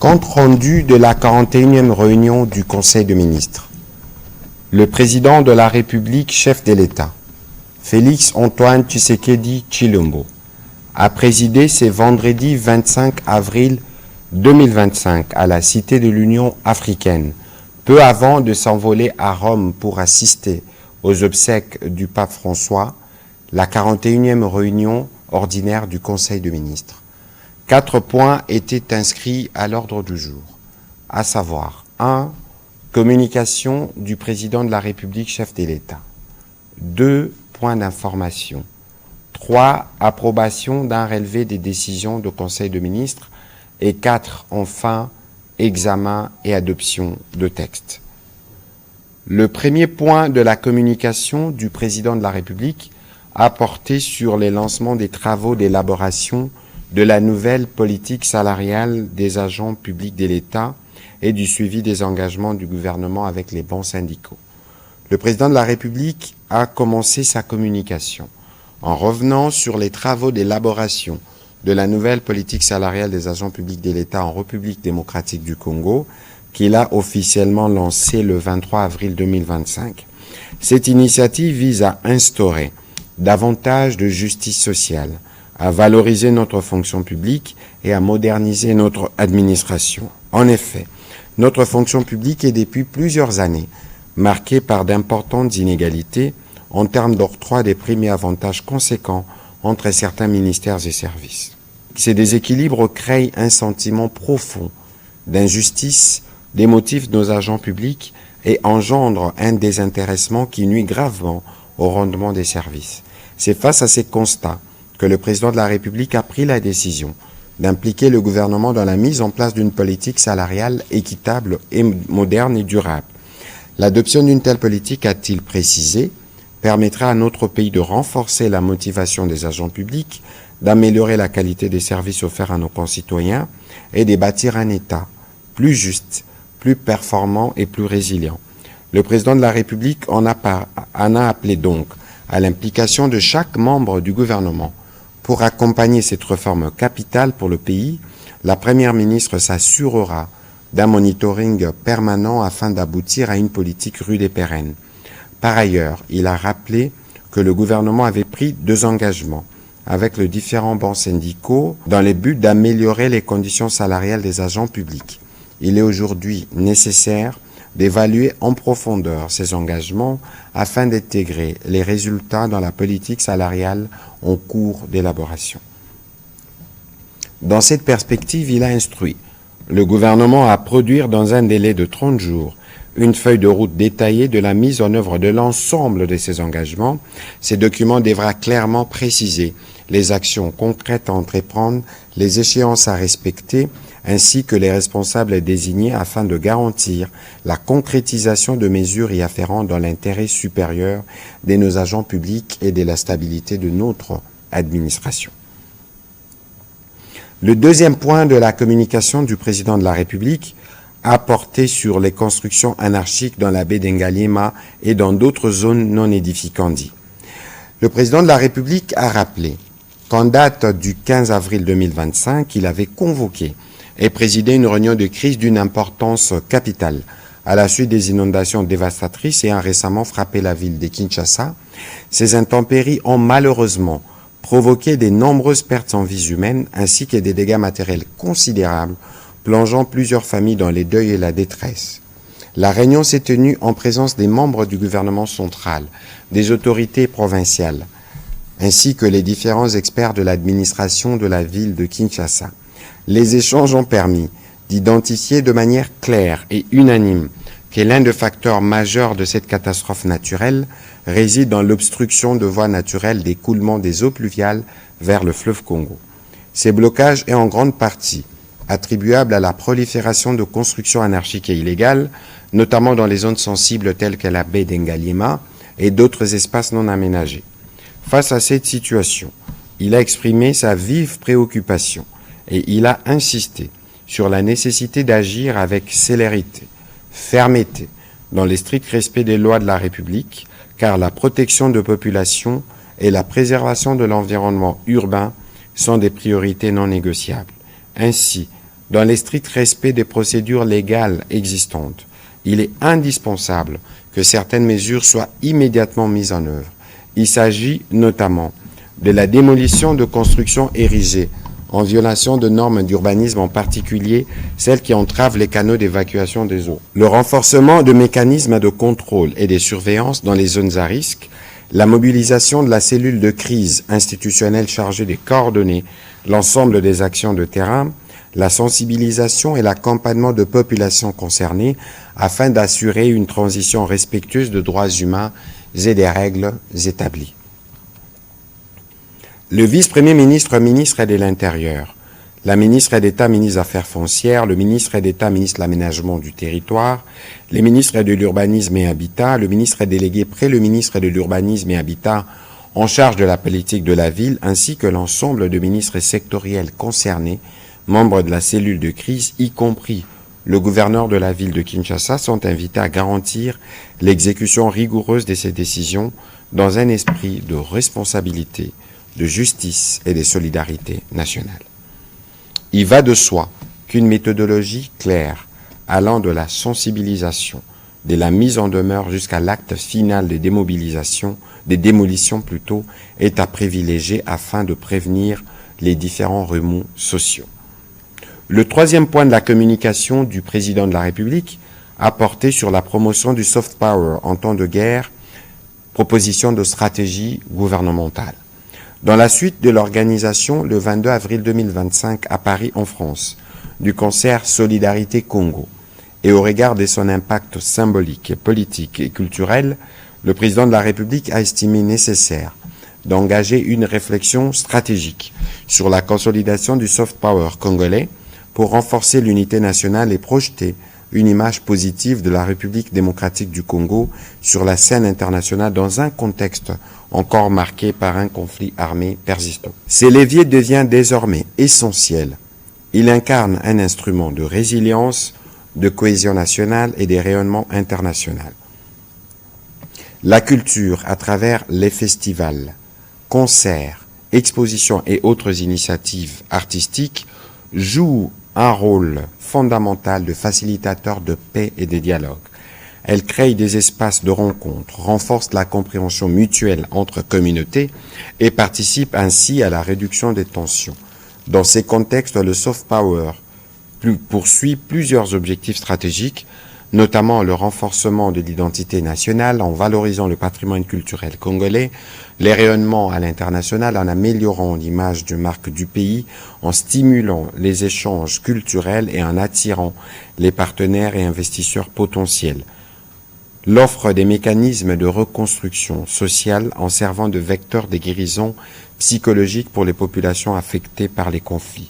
Compte rendu de la 41e réunion du Conseil des ministres. Le président de la République, chef de l'État, Félix Antoine Tshisekedi Tshilombo, a présidé ce vendredi 25 avril 2025 à la Cité de l'Union africaine, peu avant de s'envoler à Rome pour assister aux obsèques du pape François, la 41e réunion ordinaire du Conseil des ministres. 4 points étaient inscrits à l'ordre du jour, à savoir 1. Communication du président de la République, chef de l'État. 2. Points d'information. 3. Approbation d'un relevé des décisions du Conseil des ministres. Et 4. Enfin, examen et adoption de textes. Le premier point de la communication du président de la République a porté sur les lancements des travaux d'élaboration de la nouvelle politique salariale des agents publics de l'État et du suivi des engagements du gouvernement avec les bons syndicaux. Le président de la République a commencé sa communication en revenant sur les travaux d'élaboration de la nouvelle politique salariale des agents publics de l'État en République démocratique du Congo, qu'il a officiellement lancé le 23 avril 2025. Cette initiative vise à instaurer davantage de justice sociale, à valoriser notre fonction publique et à moderniser notre administration. En effet, notre fonction publique est depuis plusieurs années marquée par d'importantes inégalités en termes d'octroi des primes et avantages conséquents entre certains ministères et services. Ces déséquilibres créent un sentiment profond d'injustice des motifs de nos agents publics et engendrent un désintéressement qui nuit gravement au rendement des services. C'est face à ces constats que le président de la République a pris la décision d'impliquer le gouvernement dans la mise en place d'une politique salariale équitable et moderne et durable. L'adoption d'une telle politique, a-t-il précisé, permettra à notre pays de renforcer la motivation des agents publics, d'améliorer la qualité des services offerts à nos concitoyens et de bâtir un État plus juste, plus performant et plus résilient. Le président de la République en a appelé donc à l'implication de chaque membre du gouvernement. Pour accompagner cette réforme capitale pour le pays, la Première ministre s'assurera d'un monitoring permanent afin d'aboutir à une politique rude et pérenne. Par ailleurs, il a rappelé que le gouvernement avait pris 2 engagements avec les différents bancs syndicaux dans le but d'améliorer les conditions salariales des agents publics. Il est aujourd'hui nécessaire d'évaluer en profondeur ces engagements afin d'intégrer les résultats dans la politique salariale en cours d'élaboration. Dans cette perspective, il a instruit le gouvernement à produire dans un délai de 30 jours une feuille de route détaillée de la mise en œuvre de l'ensemble de ces engagements. Ces documents devra clairement préciser les actions concrètes à entreprendre, les échéances à respecter, ainsi que les responsables désignés afin de garantir la concrétisation de mesures y afférentes dans l'intérêt supérieur de nos agents publics et de la stabilité de notre administration. Le deuxième point de la communication du président de la République a porté sur les constructions anarchiques dans la baie d'Engaliema et dans d'autres zones non édificantes. Le président de la République a rappelé qu'en date du 15 avril 2025, il avait convoqué et présidé une réunion de crise d'une importance capitale à la suite des inondations dévastatrices ayant récemment frappé la ville de Kinshasa. Ces intempéries ont malheureusement provoqué de nombreuses pertes en vies humaines ainsi que des dégâts matériels considérables, plongeant plusieurs familles dans les deuils et la détresse. La réunion s'est tenue en présence des membres du gouvernement central, des autorités provinciales, ainsi que les différents experts de l'administration de la ville de Kinshasa. Les échanges ont permis d'identifier de manière claire et unanime que l'un des facteurs majeurs de cette catastrophe naturelle réside dans l'obstruction de voies naturelles d'écoulement des eaux pluviales vers le fleuve Congo. Ces blocages est en grande partie attribuable à la prolifération de constructions anarchiques et illégales, notamment dans les zones sensibles telles que la baie d'Engaliema et d'autres espaces non aménagés. Face à cette situation, il a exprimé sa vive préoccupation et il a insisté sur la nécessité d'agir avec célérité, fermeté, dans le strict respect des lois de la République, car la protection de populations et la préservation de l'environnement urbain sont des priorités non négociables. Ainsi, dans le strict respect des procédures légales existantes. Il est indispensable que certaines mesures soient immédiatement mises en œuvre. Il s'agit notamment de la démolition de constructions érigées en violation de normes d'urbanisme, en particulier celles qui entravent les canaux d'évacuation des eaux. Le renforcement de mécanismes de contrôle et de surveillance dans les zones à risque, la mobilisation de la cellule de crise institutionnelle chargée de coordonner l'ensemble des actions de terrain, la sensibilisation et l'accompagnement de populations concernées afin d'assurer une transition respectueuse de droits humains et des règles établies. Le vice-premier ministre, ministre de l'Intérieur, la ministre d'État, ministre des Affaires foncières, le ministre d'État, ministre de l'Aménagement du territoire, les ministres de l'Urbanisme et Habitat, le ministre délégué près le ministre de l'Urbanisme et Habitat en charge de la politique de la ville, ainsi que l'ensemble de ministres sectoriels concernés, membres de la cellule de crise, y compris le gouverneur de la ville de Kinshasa, sont invités à garantir l'exécution rigoureuse de ces décisions dans un esprit de responsabilité, de justice et de solidarité nationale. Il va de soi qu'une méthodologie claire, allant de la sensibilisation, de la mise en demeure jusqu'à l'acte final de démobilisation, des démolitions plutôt, est à privilégier afin de prévenir les différents remous sociaux. Le troisième point de la communication du président de la République a porté sur la promotion du soft power en temps de guerre, proposition de stratégie gouvernementale. Dans la suite de l'organisation, le 22 avril 2025 à Paris en France, du concert Solidarité Congo, et au regard de son impact symbolique, politique et culturel, le président de la République a estimé nécessaire d'engager une réflexion stratégique sur la consolidation du soft power congolais pour renforcer l'unité nationale et projeter une image positive de la République démocratique du Congo sur la scène internationale dans un contexte encore marqué par un conflit armé persistant. Ces leviers devient désormais essentiel. Il incarne un instrument de résilience, de cohésion nationale et de rayonnement international. La culture, à travers les festivals, concerts, expositions et autres initiatives artistiques, joue un rôle fondamental de facilitateur de paix et de dialogue. Elle crée des espaces de rencontre, renforce la compréhension mutuelle entre communautés et participe ainsi à la réduction des tensions. Dans ces contextes, le soft power poursuit plusieurs objectifs stratégiques, notamment le renforcement de l'identité nationale en valorisant le patrimoine culturel congolais, les rayonnements à l'international en améliorant l'image de marque du pays, en stimulant les échanges culturels et en attirant les partenaires et investisseurs potentiels. L'offre des mécanismes de reconstruction sociale en servant de vecteur de guérison psychologique pour les populations affectées par les conflits.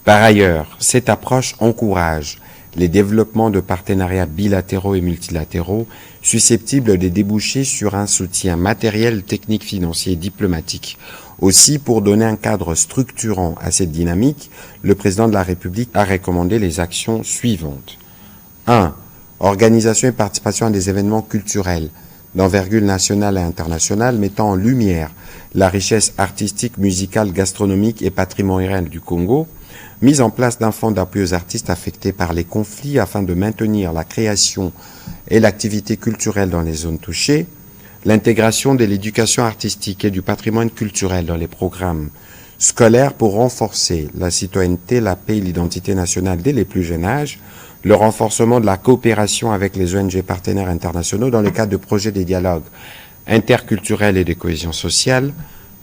Par ailleurs, cette approche encourage les développements de partenariats bilatéraux et multilatéraux susceptibles de déboucher sur un soutien matériel, technique, financier et diplomatique. Aussi, pour donner un cadre structurant à cette dynamique, le président de la République a recommandé les actions suivantes. 1. Organisation et participation à des événements culturels d'envergure nationale et internationale mettant en lumière la richesse artistique, musicale, gastronomique et patrimoniale du Congo. Mise en place d'un fonds d'appui aux artistes affectés par les conflits afin de maintenir la création et l'activité culturelle dans les zones touchées, l'intégration de l'éducation artistique et du patrimoine culturel dans les programmes scolaires pour renforcer la citoyenneté, la paix et l'identité nationale dès les plus jeunes âges, le renforcement de la coopération avec les ONG partenaires internationaux dans le cadre de projets de dialogue interculturel et de cohésion sociale,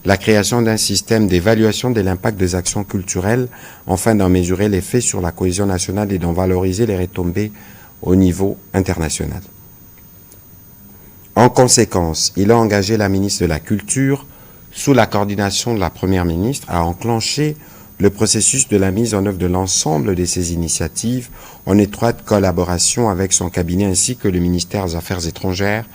la création d'un système d'évaluation de l'impact des actions culturelles, afin d'en mesurer l'effet sur la cohésion nationale et d'en valoriser les retombées au niveau international. En conséquence, il a engagé la ministre de la Culture, sous la coordination de la Première ministre, à enclencher le processus de la mise en œuvre de l'ensemble de ces initiatives en étroite collaboration avec son cabinet ainsi que le ministère des Affaires étrangères,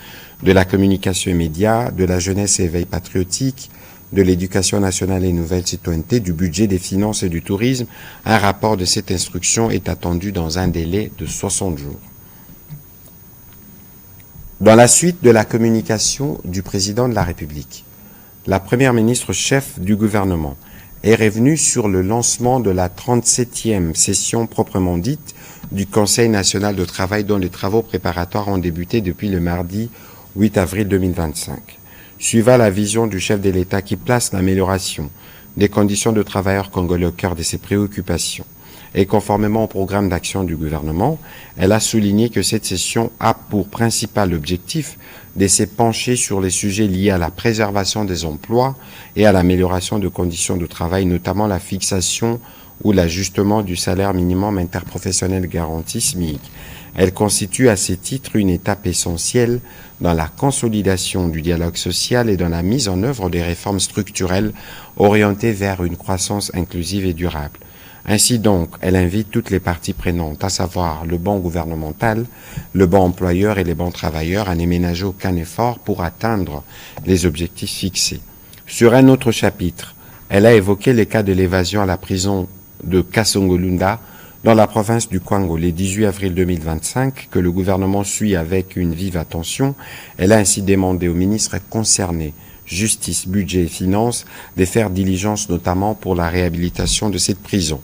de la communication et médias, de la jeunesse et éveil patriotique, de l'éducation nationale et nouvelle citoyenneté, du budget, des finances et du tourisme. Un rapport de cette instruction est attendu dans un délai de 60 jours. Dans la suite de la communication du président de la République, la première ministre chef du gouvernement est revenu sur le lancement de la 37e session proprement dite du Conseil national de travail dont les travaux préparatoires ont débuté depuis le mardi 8 avril 2025. Suivant la vision du chef de l'État qui place l'amélioration des conditions de travailleurs congolais au cœur de ses préoccupations et conformément au programme d'action du gouvernement, elle a souligné que cette session a pour principal objectif de se pencher sur les sujets liés à la préservation des emplois et à l'amélioration de conditions de travail, notamment la fixation ou l'ajustement du salaire minimum interprofessionnel garanti SMIC. Elle constitue à ce titre une étape essentielle dans la consolidation du dialogue social et dans la mise en œuvre des réformes structurelles orientées vers une croissance inclusive et durable. Ainsi donc, elle invite toutes les parties prenantes, à savoir le banc gouvernemental, le banc employeur et les bancs travailleurs, à ne ménager aucun effort pour atteindre les objectifs fixés. Sur un autre chapitre, elle a évoqué les cas de l'évasion à la prison de Kasongolunda, dans la province du Kwango, le 18 avril 2025, que le gouvernement suit avec une vive attention. Elle a ainsi demandé aux ministres concernés, Justice, Budget et Finances, de faire diligence notamment pour la réhabilitation de cette prison.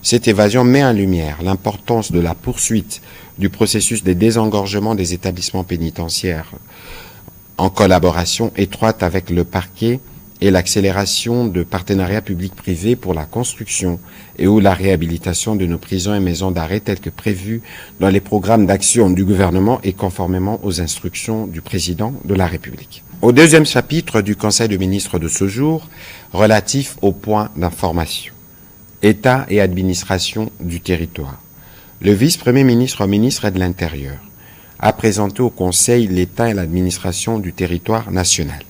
Cette évasion met en lumière l'importance de la poursuite du processus de désengorgement des établissements pénitentiaires en collaboration étroite avec le parquet et l'accélération de partenariats publics-privés pour la construction et ou la réhabilitation de nos prisons et maisons d'arrêt telles que prévues dans les programmes d'action du gouvernement et conformément aux instructions du président de la République. Au deuxième chapitre du Conseil de ministres de ce jour, relatif aux points d'information, État et administration du territoire. Le vice-premier ministre de l'Intérieur a présenté au Conseil l'État et l'administration du territoire national.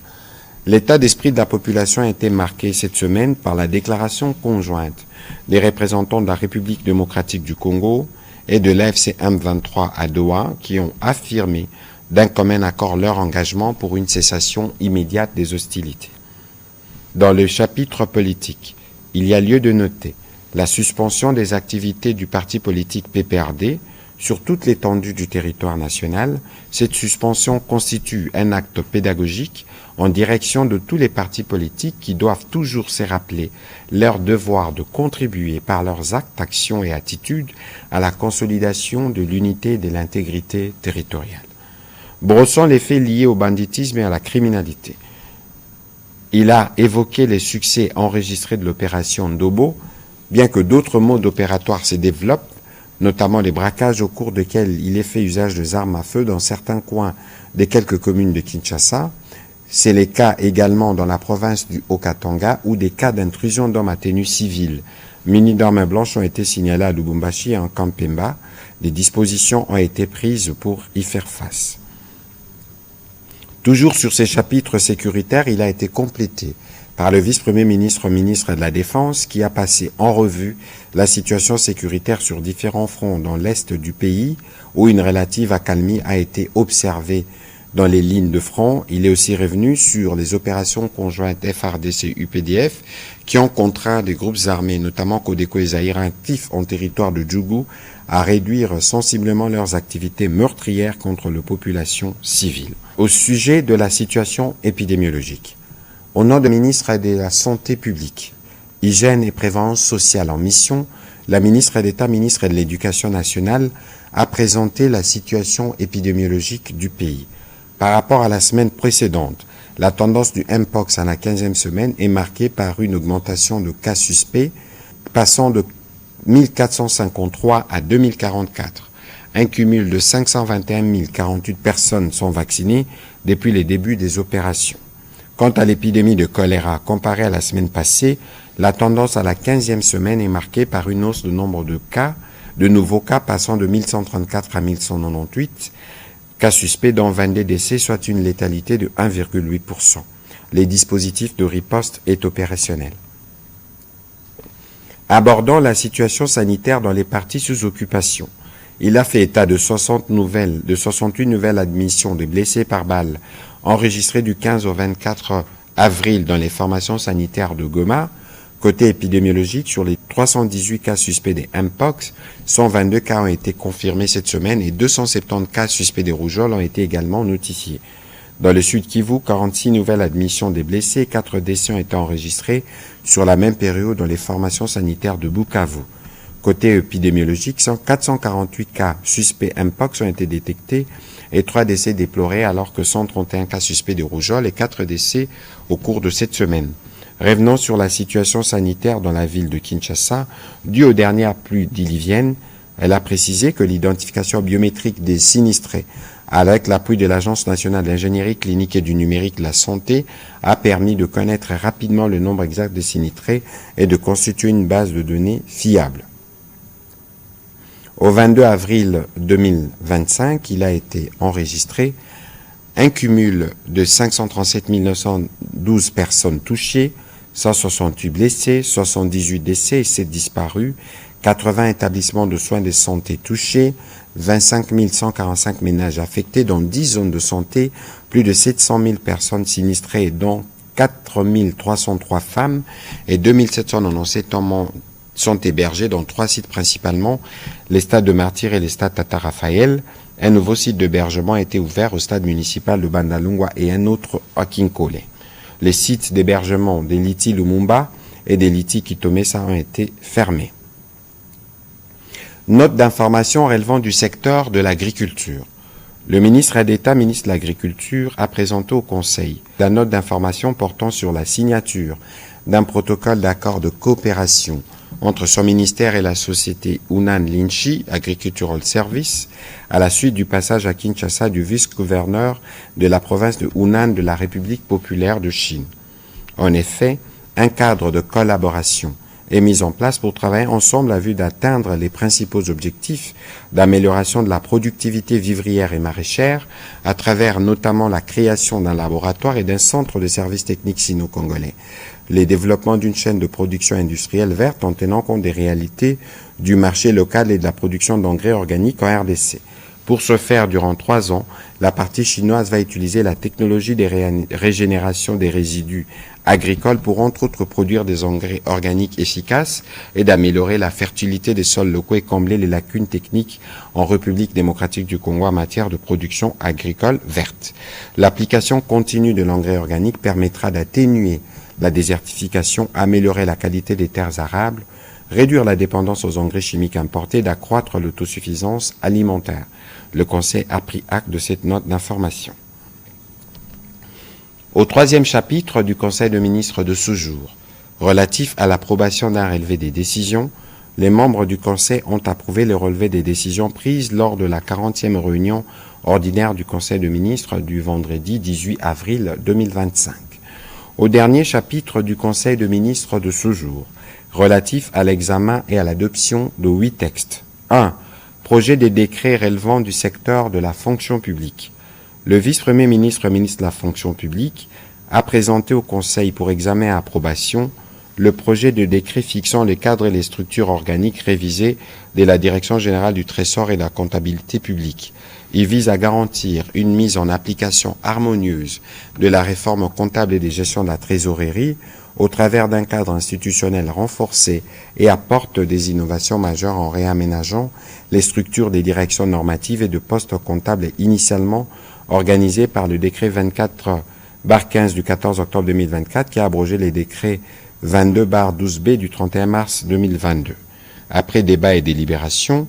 L'état d'esprit de la population a été marqué cette semaine par la déclaration conjointe des représentants de la République démocratique du Congo et de l'AFC M23 à Doha qui ont affirmé d'un commun accord leur engagement pour une cessation immédiate des hostilités. Dans le chapitre politique, il y a lieu de noter la suspension des activités du parti politique PPRD sur toute l'étendue du territoire national. Cette suspension constitue un acte pédagogique en direction de tous les partis politiques qui doivent toujours se rappeler leur devoir de contribuer par leurs actes, actions et attitudes à la consolidation de l'unité et de l'intégrité territoriale. Brossant les faits liés au banditisme et à la criminalité, il a évoqué les succès enregistrés de l'opération Ndobo, bien que d'autres modes opératoires se développent, notamment les braquages au cours desquels il est fait usage des armes à feu dans certains coins de quelques communes de Kinshasa. C'est le cas également dans la province du Haut-Katanga où des cas d'intrusion d'hommes à tenue civile munis d'armes blanches ont été signalés à Lubumbashi et en Kampemba. Des dispositions ont été prises pour y faire face. Toujours sur ces chapitres sécuritaires, il a été complété par le vice-premier ministre de la Défense qui a passé en revue la situation sécuritaire sur différents fronts dans l'est du pays où une relative accalmie a été observée dans les lignes de front. Il est aussi revenu sur les opérations conjointes FARDC-UPDF qui ont contraint des groupes armés, notamment Codeco et Zaïre, actifs en territoire de Djougou, à réduire sensiblement leurs activités meurtrières contre la population civile. Au sujet de la situation épidémiologique, au nom du ministre de la Santé publique, Hygiène et Prévention sociale en mission, la ministre d'État, ministre de l'Éducation nationale, a présenté la situation épidémiologique du pays. Par rapport à la semaine précédente, la tendance du Mpox à la 15e semaine est marquée par une augmentation de cas suspects, passant de 1453 à 2044. Un cumul de 521 048 personnes sont vaccinées depuis les débuts des opérations. Quant à l'épidémie de choléra, comparée à la semaine passée, la tendance à la 15e semaine est marquée par une hausse de nombre de nouveaux cas passant de 1134 à 1198 cas suspects, dont 22 décès, soit une létalité de 1,8%. Les dispositifs de riposte est opérationnel. Abordant la situation sanitaire dans les parties sous occupation, il a fait état de 68 nouvelles admissions de blessés par balle enregistrées du 15 au 24 avril dans les formations sanitaires de Goma. Côté épidémiologique, sur les 318 cas suspects des Mpox, 122 cas ont été confirmés cette semaine et 270 cas suspects des rougeoles ont été également notifiés. Dans le Sud Kivu, 46 nouvelles admissions des blessés, 4 décès ont été enregistrés sur la même période dans les formations sanitaires de Bukavu. Côté épidémiologique, 448 cas suspects Mpox ont été détectés et 3 décès déplorés alors que 131 cas suspects de rougeole et 4 décès au cours de cette semaine. Revenons sur la situation sanitaire dans la ville de Kinshasa. Due aux dernières pluies diluviennes, elle a précisé que l'identification biométrique des sinistrés avec l'appui de l'Agence nationale d'ingénierie clinique et du numérique de la santé, a permis de connaître rapidement le nombre exact de sinistrés et de constituer une base de données fiable. Au 22 avril 2025, il a été enregistré un cumul de 537 912 personnes touchées, 168 blessés, 78 décès et 7 disparus, 80 établissements de soins de santé touchés, 25 145 ménages affectés dans 10 zones de santé, plus de 700 000 personnes sinistrées dont 4 303 femmes et 2 797 hommes sont hébergés dans 3 sites principalement, les stades de Martyr et les stades Tata Raphaël. Un nouveau site d'hébergement a été ouvert au stade municipal de Bandalungwa et un autre à Kinkole. Les sites d'hébergement des Liti Lumumba et des Liti Kitomesa ont été fermés. Note d'information relevant du secteur de l'agriculture. Le ministre d'État, ministre de l'Agriculture, a présenté au Conseil la note d'information portant sur la signature d'un protocole d'accord de coopération entre son ministère et la société Hunan Linchi Agricultural Service à la suite du passage à Kinshasa du vice-gouverneur de la province de Hunan de la République populaire de Chine. En effet, un cadre de collaboration est mise en place pour travailler ensemble à vue d'atteindre les principaux objectifs d'amélioration de la productivité vivrière et maraîchère à travers notamment la création d'un laboratoire et d'un centre de services techniques sino-congolais, les développements d'une chaîne de production industrielle verte en tenant compte des réalités du marché local et de la production d'engrais organiques en RDC. Pour ce faire, durant 3 ans, la partie chinoise va utiliser la technologie des régénérations des résidus agricoles pour entre autres produire des engrais organiques efficaces et d'améliorer la fertilité des sols locaux et combler les lacunes techniques en République démocratique du Congo en matière de production agricole verte. L'application continue de l'engrais organique permettra d'atténuer la désertification, améliorer la qualité des terres arables, réduire la dépendance aux engrais chimiques importés et d'accroître l'autosuffisance alimentaire. Le Conseil a pris acte de cette note d'information. Au 3e chapitre du Conseil de ministres de ce jour, relatif à l'approbation d'un relevé des décisions, les membres du Conseil ont approuvé le relevé des décisions prises lors de la 40e réunion ordinaire du Conseil de ministres du vendredi 18 avril 2025. Au dernier chapitre du Conseil de ministres de ce jour, relatif à l'examen et à l'adoption de 8 textes. 1. Projet des décrets relevant du secteur de la fonction publique. Le vice-premier ministre, ministre de la fonction publique, a présenté au Conseil pour examen et approbation le projet de décret fixant les cadres et les structures organiques révisées de la Direction générale du Trésor et de la comptabilité publique. Il vise à garantir une mise en application harmonieuse de la réforme comptable et des gestions de la trésorerie au travers d'un cadre institutionnel renforcé et apporte des innovations majeures en réaménageant les structures des directions normatives et de postes comptables initialement organisées par le décret 24/15 du 14 octobre 2024 qui a abrogé les décrets 22/12B du 31 mars 2022. Après débat et délibération,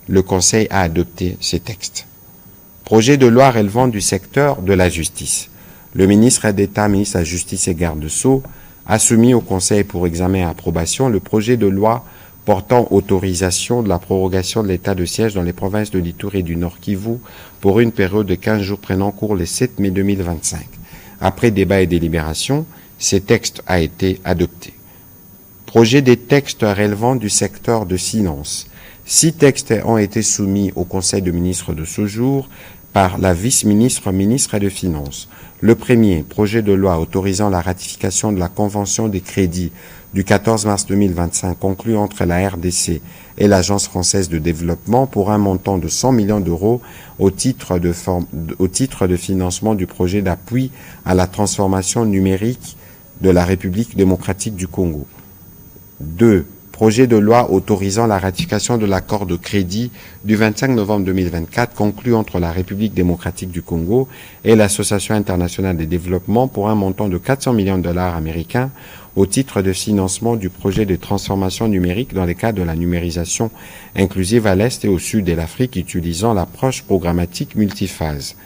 le Conseil a adopté ces textes. Projet de loi relevant du secteur de la justice. Le ministre d'État, ministre de la Justice et garde-sceaux, a soumis au Conseil pour examen et approbation le projet de loi portant autorisation de la prorogation de l'état de siège dans les provinces de l'Ituri et du Nord Kivu pour une période de 15 jours prenant cours le 7 mai 2025. Après débat et délibération, ces textes ont été adoptés. Projet des textes relevant du secteur de finances. 6 textes ont été soumis au Conseil de ministres de ce jour par la vice-ministre, ministre des Finances. Le premier, projet de loi autorisant la ratification de la Convention des crédits du 14 mars 2025 conclue entre la RDC et l'Agence française de développement pour un montant de 100 millions d'euros au titre de financement du projet d'appui à la transformation numérique de la République démocratique du Congo. 2. projet de loi autorisant la ratification de l'accord de crédit du 25 novembre 2024 conclu entre la République démocratique du Congo et l'Association internationale de développement pour un montant de 400 millions de dollars américains au titre de financement du projet de transformation numérique dans le cadre de la numérisation inclusive à l'Est et au Sud de l'Afrique utilisant l'approche programmatique multiphase.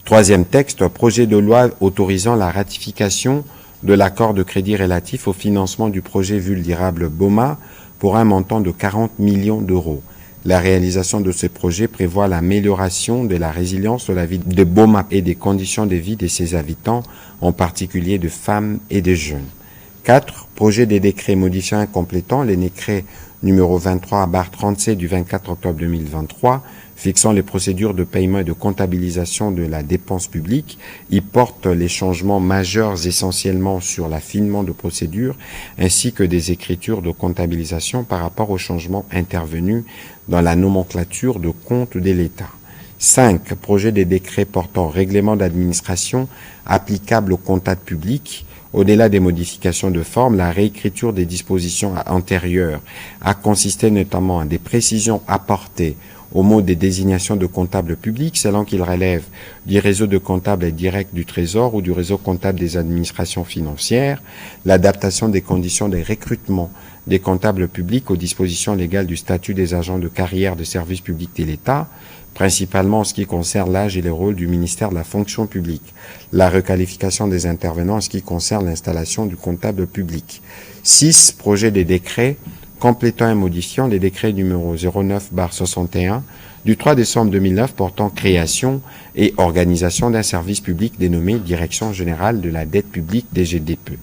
Troisième texte, projet de loi autorisant la ratification de l'accord de crédit relatif au financement du projet vulnérable BOMA pour un montant de 40 millions d'euros. La réalisation de ce projet prévoit l'amélioration de la résilience de la vie de BOMA et des conditions de vie de ses habitants, en particulier de femmes et de jeunes. 4. Projet des décrets modifiant et complétant les décrets numéro 23/37 du 24 octobre 2023 fixant les procédures de paiement et de comptabilisation de la dépense publique. Il porte les changements majeurs essentiellement sur l'affinement de procédures ainsi que des écritures de comptabilisation par rapport aux changements intervenus dans la nomenclature de compte de l'État. 5. Projet des décrets portant règlement d'administration applicable aux comptables publics. Au-delà des modifications de forme, la réécriture des dispositions antérieures a consisté notamment à des précisions apportées au mode des désignations de comptables publics selon qu'ils relèvent du réseau de comptables directs du Trésor ou du réseau comptable des administrations financières, l'adaptation des conditions de recrutement des comptables publics aux dispositions légales du statut des agents de carrière de service public de l'État, principalement en ce qui concerne l'âge et le rôle du ministère de la fonction publique, la requalification des intervenants en ce qui concerne l'installation du comptable public. 6. Projet des décrets complétant et modifiant les décrets numéro 09/61 du 3 décembre 2009 portant création et organisation d'un service public dénommé Direction générale de la dette publique DGDP.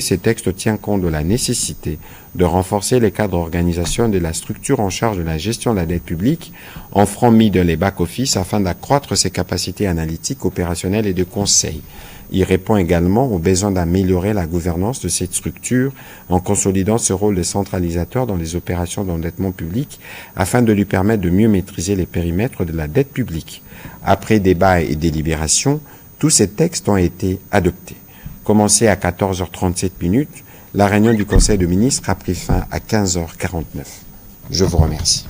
Ces textes tiennent compte de la nécessité de renforcer les cadres d'organisation de la structure en charge de la gestion de la dette publique en front mis de les back-office afin d'accroître ses capacités analytiques, opérationnelles et de conseil. Il répond également au besoin d'améliorer la gouvernance de cette structure en consolidant ce rôle de centralisateur dans les opérations d'endettement public afin de lui permettre de mieux maîtriser les périmètres de la dette publique. Après débat et délibération, tous ces textes ont été adoptés. Commencé à 14h37, la réunion du Conseil de ministres a pris fin à 15h49. Je vous remercie.